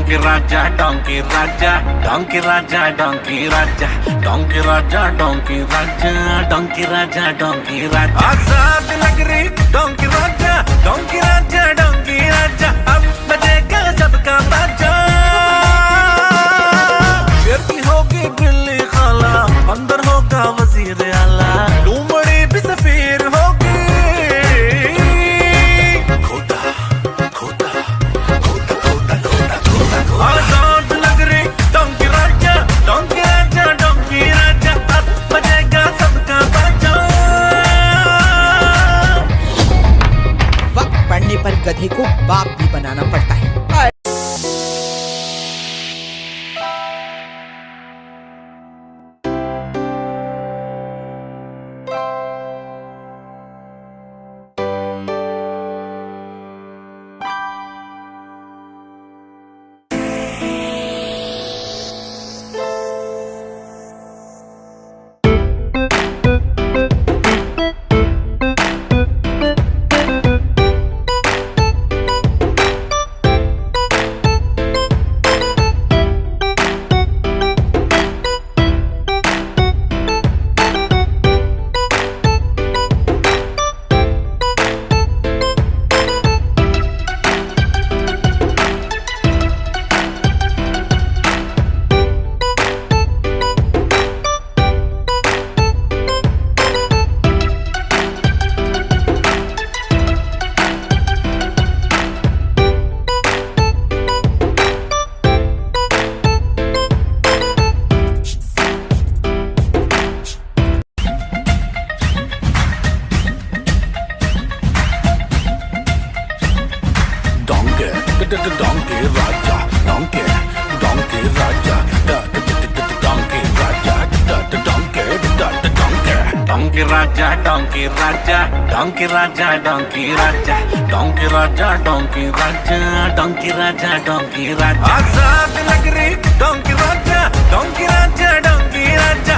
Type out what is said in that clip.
Donkey राजा donkey राजा donkey राजा donkey राजा donkey राजा donkey राजा donkey राजा donkey राजा आजाद लग रही donkey राजा donkey राजा donkey राजा अब बजेगा सबका बाजा शेर की होगी बिल्ली खाला अंदर होगा वजीर आला लूमड़ी भी सफीर होगी खोता खोता खोता खोता खोता खोता आजाद लग रही डोंकी राजा डोंकी राजा डोंकी राजा अब बजेगा सबका बाजा वक्त पड़ने पर गधे को बाप भी बनाना पड़ता है। डोंकी राजा डोंकी डोंकी राजा डोंकी राजा डोंकी डोंकी राजा डोंकी राजा डोंकी राजा डोंकी राजा डोंकी राजा डोंकी राजा डोंकी राजा डोंकी राजा आजाद लग रही डोंकी राजा डोंकी राजा डोंकी राजा